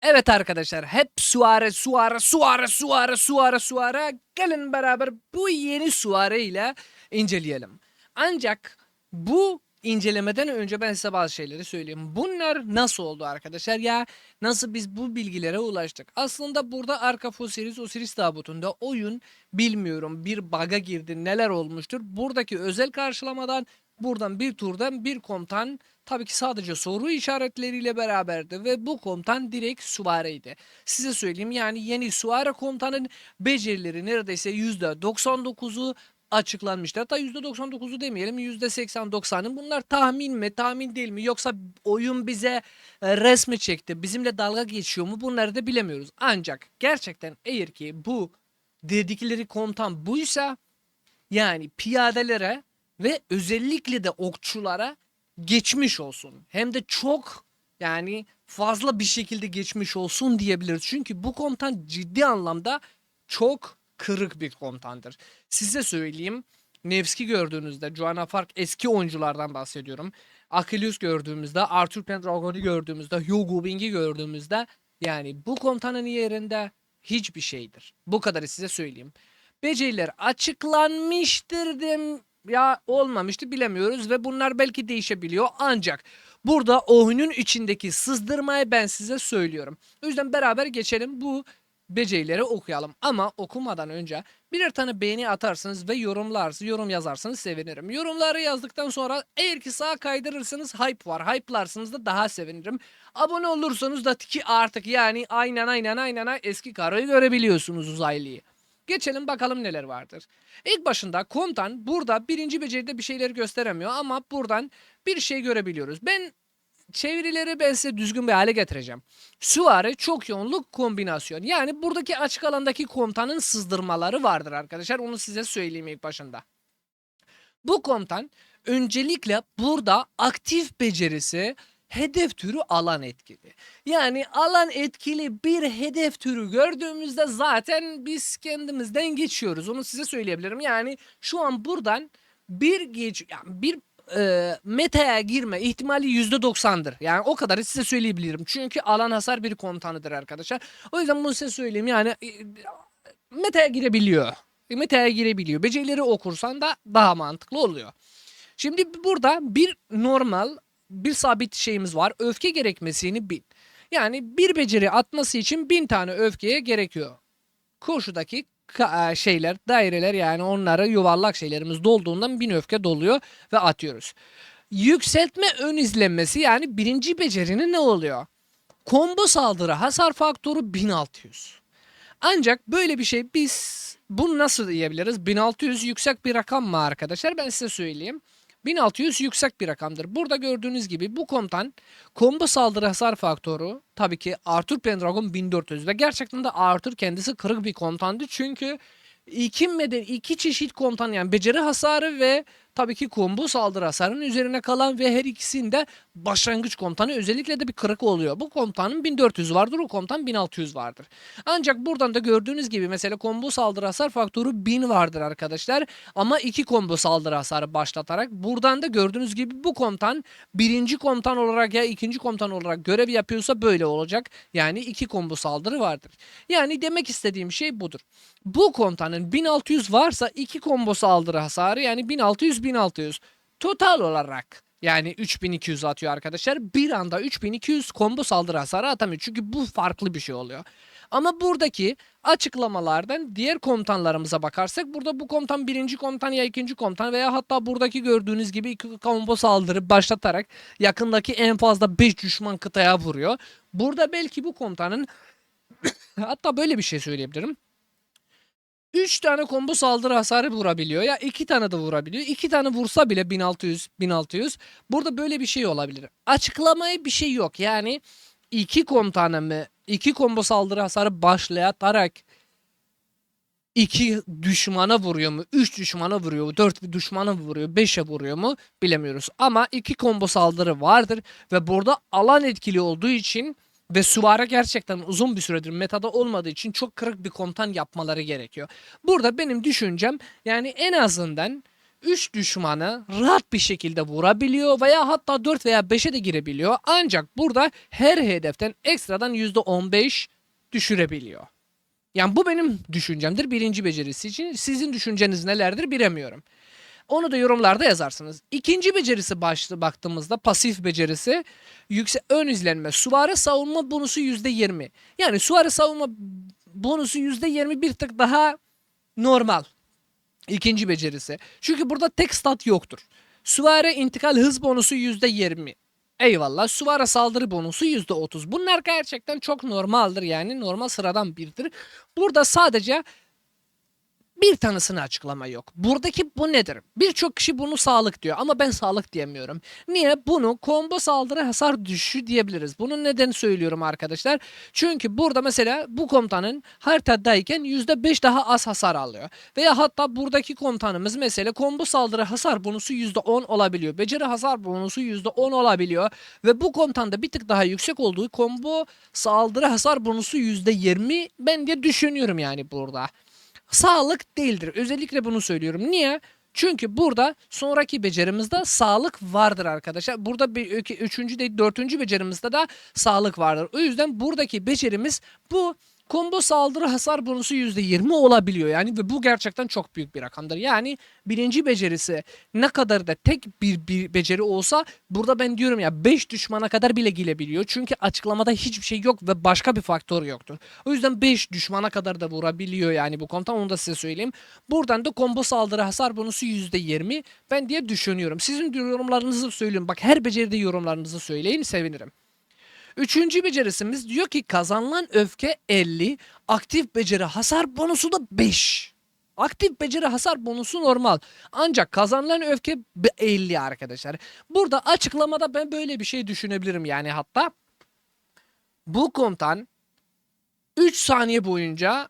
Evet arkadaşlar, hep Suare. Gelin beraber bu yeni Suare ile inceleyelim. Ancak bu incelemeden önce ben size bazı şeyleri söyleyeyim. Bunlar nasıl oldu arkadaşlar? Ya nasıl biz bu bilgilere ulaştık? Aslında burada Ark of Osiris tabutunda oyun bilmiyorum bir bug'a girdi, neler olmuştur. Buradaki özel karşılamadan buradan bir turdan bir komutan tabii ki sadece soru işaretleriyle beraberdi ve bu komutan direkt süvariydi. Size söyleyeyim, yani yeni süvari komutanın becerileri neredeyse %99'u açıklanmıştı. Hatta %99'u demeyelim, %80-90'ın. Bunlar tahmin mi tahmin değil mi, yoksa oyun bize resmi çekti, bizimle dalga geçiyor mu, bunları da bilemiyoruz. Ancak gerçekten eğer ki bu dedikleri komutan buysa, yani piyadelere ve özellikle de okçulara geçmiş olsun. Hem de çok, yani fazla bir şekilde geçmiş olsun diyebiliriz. Çünkü bu komutan ciddi anlamda çok kırık bir komutandır. Size söyleyeyim. Nevski gördüğünüzde, Joanna Fark, eski oyunculardan bahsediyorum. Achilles gördüğümüzde, Arthur Pendragon'u gördüğümüzde, Hugo Bing'i gördüğümüzde, yani bu komutanın yerinde hiçbir şeydir. Bu kadarı size söyleyeyim. Beceriler açıklanmıştır ya olmamıştı, bilemiyoruz ve bunlar belki değişebiliyor. Ancak burada oyunun içindeki sızdırmayı ben size söylüyorum. O yüzden beraber geçelim, bu becerileri okuyalım. Ama okumadan önce birer tane beğeni atarsınız ve yorum yazarsanız sevinirim. Yorumları yazdıktan sonra eğer ki sağa kaydırırsanız hype var. Hype'larsınız da daha sevinirim. Abone olursanız da ki artık, yani aynen eski karıyı görebiliyorsunuz, uzaylıyı. Geçelim bakalım neler vardır. İlk başında komutan burada birinci beceride bir şeyleri gösteremiyor ama buradan bir şey görebiliyoruz. Çevirileri ben size düzgün bir hale getireceğim. Süvari çok yoğunluk kombinasyon. Yani buradaki açık alandaki komutanın sızdırmaları vardır arkadaşlar. Onu size söyleyeyim ilk başında. Bu komutan öncelikle burada aktif becerisi hedef türü alan etkili. Yani alan etkili bir hedef türü gördüğümüzde zaten biz kendimizden geçiyoruz. Onu size söyleyebilirim. Yani şu an buradan bir meta'ya girme ihtimali %90'dır. Yani o kadarı size söyleyebilirim. Çünkü alan hasar bir komutanıdır arkadaşlar. O yüzden bunu size söyleyeyim. Yani meta'ya girebiliyor. Meta'ya girebiliyor. Becerileri okursan da daha mantıklı oluyor. Şimdi burada bir sabit şeyimiz var. Öfke gerekmesini 1000. Yani bir beceri atması için 1000 tane öfkeye gerekiyor. Koşudaki şeyler, daireler, yani onları yuvarlak şeylerimiz dolduğundan 1000 öfke doluyor ve atıyoruz. Yükseltme ön izlenmesi, yani birinci becerinin ne oluyor? Combo saldırı hasar faktörü 1600. Ancak böyle bir şey, biz bunu nasıl diyebiliriz? 1600 yüksek bir rakam mı arkadaşlar? Ben size söyleyeyim. 1600 yüksek bir rakamdır. Burada gördüğünüz gibi bu komutan combo saldırı hasar faktörü tabii ki Arthur Pendragon 1400 ve gerçekten de Arthur kendisi kırık bir komutandı. Çünkü iki çeşit komutan, yani beceri hasarı ve tabii ki combo saldırı hasarının üzerine kalan ve her ikisinde başlangıç komutanı özellikle de bir kırık oluyor. Bu komutanın 1400 vardır, o komutan 1600 vardır. Ancak buradan da gördüğünüz gibi mesela combo saldırı hasar faktörü 1000 vardır arkadaşlar. Ama iki combo saldırı hasarı başlatarak buradan da gördüğünüz gibi bu komutan birinci komutan olarak ya ikinci komutan olarak görev yapıyorsa böyle olacak. Yani iki combo saldırı vardır. Yani demek istediğim şey budur. Bu komutanın 1600 varsa iki combo saldırı hasarı, yani 1600. Total olarak yani 3200 atıyor arkadaşlar. Bir anda 3200 combo saldırı hasarı atamıyor. Çünkü bu farklı bir şey oluyor. Ama buradaki açıklamalardan diğer komutanlarımıza bakarsak, burada bu komutan birinci komutan ya ikinci komutan veya hatta buradaki gördüğünüz gibi iki combo saldırı başlatarak yakındaki en fazla 5 düşman kıtaya vuruyor. Burada belki bu komutanın hatta böyle bir şey söyleyebilirim. 3 tane combo saldırı hasarı vurabiliyor ya 2 tane de vurabiliyor. 2 tane vursa bile 1600. Burada böyle bir şey olabilir. Açıklamaya bir şey yok. Yani 2 komutanı mı 2 combo saldırı hasarı başlayarak 2 düşmana vuruyor mu? 3 düşmana vuruyor mu? 4 düşmana vuruyor? 5'e vuruyor mu? Bilemiyoruz. Ama 2 combo saldırı vardır ve burada alan etkili olduğu için ve süvari gerçekten uzun bir süredir metada olmadığı için çok kırık bir komutan yapmaları gerekiyor. Burada benim düşüncem, yani en azından 3 düşmanı rahat bir şekilde vurabiliyor veya hatta 4 veya 5'e de girebiliyor. Ancak burada her hedeften ekstradan %15 düşürebiliyor. Yani bu benim düşüncemdir birinci becerisi için. Sizin düşünceniz nelerdir bilemiyorum. Onu da yorumlarda yazarsınız. İkinci becerisi başlı baktığımızda pasif becerisi yüksek ön izlenme. Süvari savunma bonusu %20. Yani süvari savunma bonusu %20 bir tık daha normal. İkinci becerisi. Çünkü burada tek stat yoktur. Süvari intikal hız bonusu %20. Eyvallah. Süvari saldırı bonusu %30. Bunlar gerçekten çok normaldir yani. Normal sıradan birdir. Burada sadece bir tanesini açıklama yok. Buradaki bu nedir? Birçok kişi bunu sağlık diyor ama ben sağlık diyemiyorum. Niye? Bunu combo saldırı hasar düşüşü diyebiliriz. Bunun nedeni söylüyorum arkadaşlar. Çünkü burada mesela bu komutanın haritadayken %5 daha az hasar alıyor. Veya hatta buradaki komutanımız mesela combo saldırı hasar bonusu %10 olabiliyor. Beceri hasar bonusu %10 olabiliyor. Ve bu komutanda bir tık daha yüksek olduğu combo saldırı hasar bonusu %20 ben diye düşünüyorum yani burada. Sağlık değildir. Özellikle bunu söylüyorum. Niye? Çünkü burada sonraki becerimizde sağlık vardır arkadaşlar. Burada bir üçüncü değil dördüncü becerimizde de sağlık vardır. O yüzden buradaki becerimiz bu combo saldırı hasar bonusu %20 olabiliyor. Yani ve bu gerçekten çok büyük bir rakamdır. Yani birinci becerisi ne kadar da tek bir beceri olsa burada ben diyorum ya 5 düşmana kadar bile gelebiliyor. Çünkü açıklamada hiçbir şey yok ve başka bir faktör yoktur. O yüzden 5 düşmana kadar da vurabiliyor yani bu komutan onu da size söyleyeyim. Buradan da combo saldırı hasar bonusu %20 ben diye düşünüyorum. Sizin yorumlarınızı söyleyin. Bak her beceride yorumlarınızı söyleyin sevinirim. Üçüncü becerisimiz diyor ki kazanılan öfke 50, aktif beceri hasar bonusu da 5. Aktif beceri hasar bonusu normal. Ancak kazanılan öfke 50 arkadaşlar. Burada açıklamada ben böyle bir şey düşünebilirim yani hatta. Bu komutan 3 saniye boyunca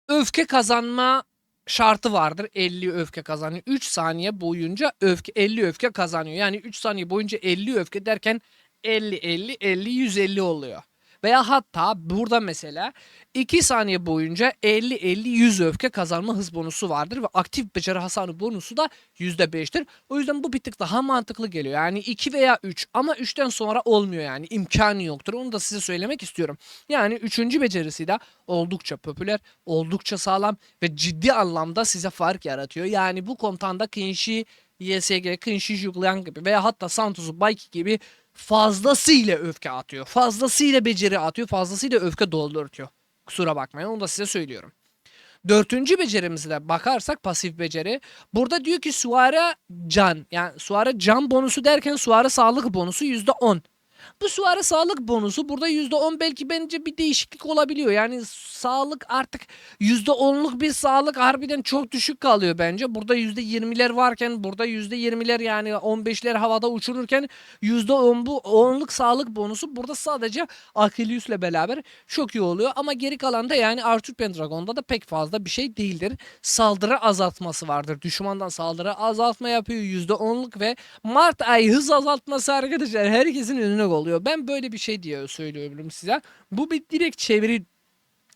öfke kazanma şartı vardır. 50 öfke kazanıyor. 3 saniye boyunca 50 öfke kazanıyor. Yani 3 saniye boyunca 50 öfke derken 50 50 50 150 oluyor. Veya hatta burada mesela 2 saniye boyunca 50 50 100 öfke kazanma hız bonusu vardır ve aktif beceri hasarı bonusu da %5'tir. O yüzden bu bir tık daha mantıklı geliyor. Yani 2 veya 3 ama 3'ten sonra olmuyor yani imkanı yoktur. Onu da size söylemek istiyorum. Yani 3. becerisi de oldukça popüler, oldukça sağlam ve ciddi anlamda size fark yaratıyor. Yani bu komutanda Kenshi YSG, Kenshi Juglian gibi veya hatta Santosu Baiki gibi fazlasıyla öfke atıyor. Fazlasıyla beceri atıyor. Fazlasıyla öfke doldurtuyor. Kusura bakmayın onu da size söylüyorum. Dördüncü becerimize bakarsak pasif beceri. Burada diyor ki Suara can. Yani Suara can bonusu derken Suara sağlık bonusu %10. Bu süvari sağlık bonusu burada %10 belki bence bir değişiklik olabiliyor. Yani sağlık artık %10'luk bir sağlık harbiden çok düşük kalıyor bence. Burada %20'ler varken burada %20'ler yani 15'ler havada uçururken %10 bu 10'luk sağlık bonusu burada sadece Achilles beraber çok iyi oluyor. Ama geri kalan da yani Arthur Pendragon'da da pek fazla bir şey değildir. Saldırı azaltması vardır. Düşmandan saldırı azaltma yapıyor %10'luk ve Mart ayı hız azaltması arkadaşlar herkesin önüne oluyor. Ben böyle bir şey diye söylüyorum size. Bu bir direkt çeviri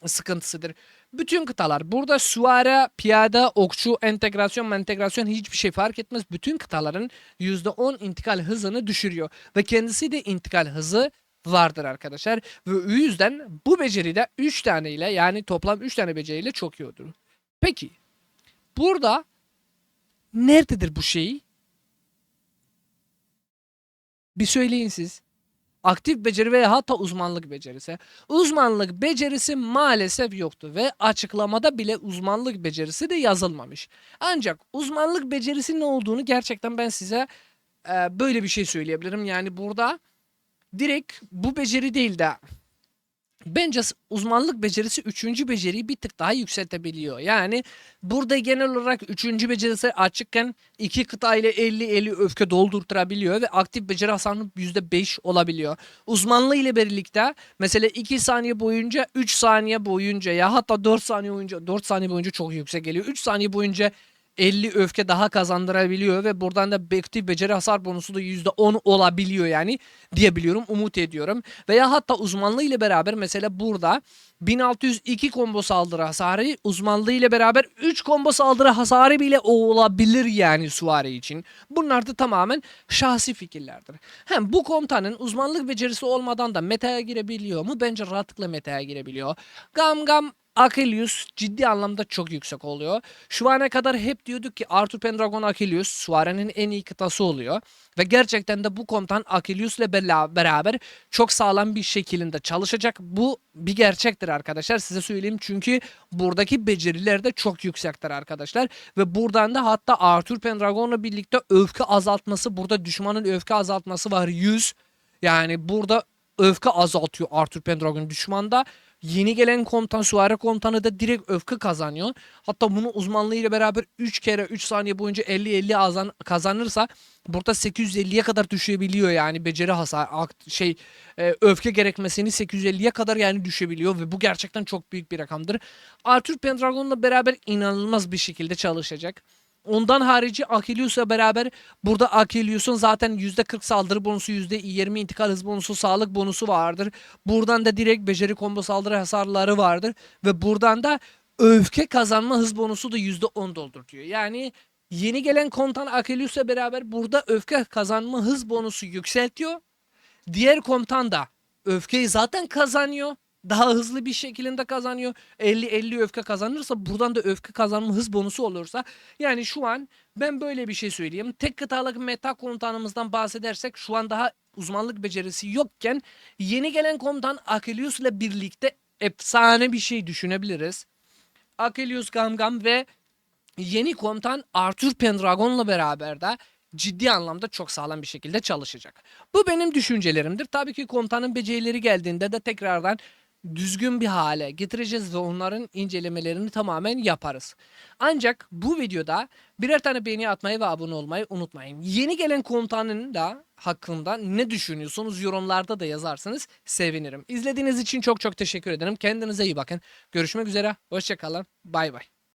sıkıntısıdır. Bütün kıtalar burada süvari, piyade, okçu, entegrasyon hiçbir şey fark etmez. Bütün kıtaların %10 intikal hızını düşürüyor. Ve kendisi de intikal hızı vardır arkadaşlar. Ve o yüzden bu beceri de 3 tane ile yani toplam 3 tane beceriyle çok iyi olur. Peki burada nerededir bu şey? Bir söyleyin siz. Aktif beceri veya hatta uzmanlık becerisi. Uzmanlık becerisi maalesef yoktu ve açıklamada bile uzmanlık becerisi de yazılmamış. Ancak uzmanlık becerisi ne olduğunu gerçekten ben size böyle bir şey söyleyebilirim. Yani burada direkt bu beceri değil de bence uzmanlık becerisi 3. beceriyi bir tık daha yükseltebiliyor. Yani burada genel olarak 3. becerisi açıkken 2 kıta ile 50-50 öfke doldurtturabiliyor ve aktif beceri hasarı %5 olabiliyor. Uzmanlığı ile birlikte mesela 2 saniye boyunca 3 saniye boyunca ya hatta 4 saniye boyunca 4 saniye boyunca çok yüksek geliyor. 3 saniye boyunca 50 öfke daha kazandırabiliyor ve buradan da bekti beceri hasar bonusu da %10 olabiliyor yani diyebiliyorum, umut ediyorum. Veya hatta uzmanlığı ile beraber mesela burada 1602 combo saldırı hasarı, uzmanlığı ile beraber 3 combo saldırı hasarı bile olabilir yani süvari için. Bunlar da tamamen şahsi fikirlerdir. Hem bu komutanın uzmanlık becerisi olmadan da meta'ya girebiliyor mu? Bence rahatlıkla meta'ya girebiliyor. Gam Gam Achilles ciddi anlamda çok yüksek oluyor. Şu ana kadar hep diyorduk ki Arthur Pendragon Achilles süvarinin en iyi kıtası oluyor. Ve gerçekten de bu komutan Achilles'le beraber çok sağlam bir şekilde çalışacak. Bu bir gerçektir arkadaşlar, size söyleyeyim. Çünkü buradaki beceriler de çok yüksektir arkadaşlar. Ve buradan da hatta Arthur Pendragon'la birlikte öfke azaltması, burada düşmanın öfke azaltması var 100. Yani burada öfke azaltıyor Arthur Pendragon düşmanda. Yeni gelen komutan, süvari komutanı da direkt öfke kazanıyor. Hatta bunu uzmanlığı ile beraber 3 kere 3 saniye boyunca 50-50 kazanırsa burada 850'ye kadar düşebiliyor yani beceri hasar öfke gerekmesini 850'ye kadar yani düşebiliyor ve bu gerçekten çok büyük bir rakamdır. Arthur Pendragon'la beraber inanılmaz bir şekilde çalışacak. Ondan harici Achilleus'la beraber burada Achilleus'un zaten %40 saldırı bonusu, %20 intikal hız bonusu, sağlık bonusu vardır. Buradan da direkt beceri combo saldırı hasarları vardır. Ve buradan da öfke kazanma hız bonusu da %10 doldurtuyor. Yani yeni gelen komutan Achilleus'la beraber burada öfke kazanma hız bonusu yükseltiyor. Diğer komutan da öfkeyi zaten kazanıyor. Daha hızlı bir şekilde kazanıyor. 50-50 öfke kazanırsa buradan da öfke kazanma hız bonusu olursa. Yani şu an ben böyle bir şey söyleyeyim. Tek kıtalık meta komutanımızdan bahsedersek şu an daha uzmanlık becerisi yokken yeni gelen komutan Achilles ile birlikte efsane bir şey düşünebiliriz. Achilles Gam ve yeni komutan Arthur Pendragon'la beraber de ciddi anlamda çok sağlam bir şekilde çalışacak. Bu benim düşüncelerimdir. Tabii ki komutanın becerileri geldiğinde de tekrardan düzgün bir hale getireceğiz ve onların incelemelerini tamamen yaparız. Ancak bu videoda birer tane beğeni atmayı ve abone olmayı unutmayın. Yeni gelen komutanın da hakkında ne düşünüyorsunuz yorumlarda da yazarsanız sevinirim. İzlediğiniz için çok çok teşekkür ederim. Kendinize iyi bakın. Görüşmek üzere. Hoşça kalın. Bay bay.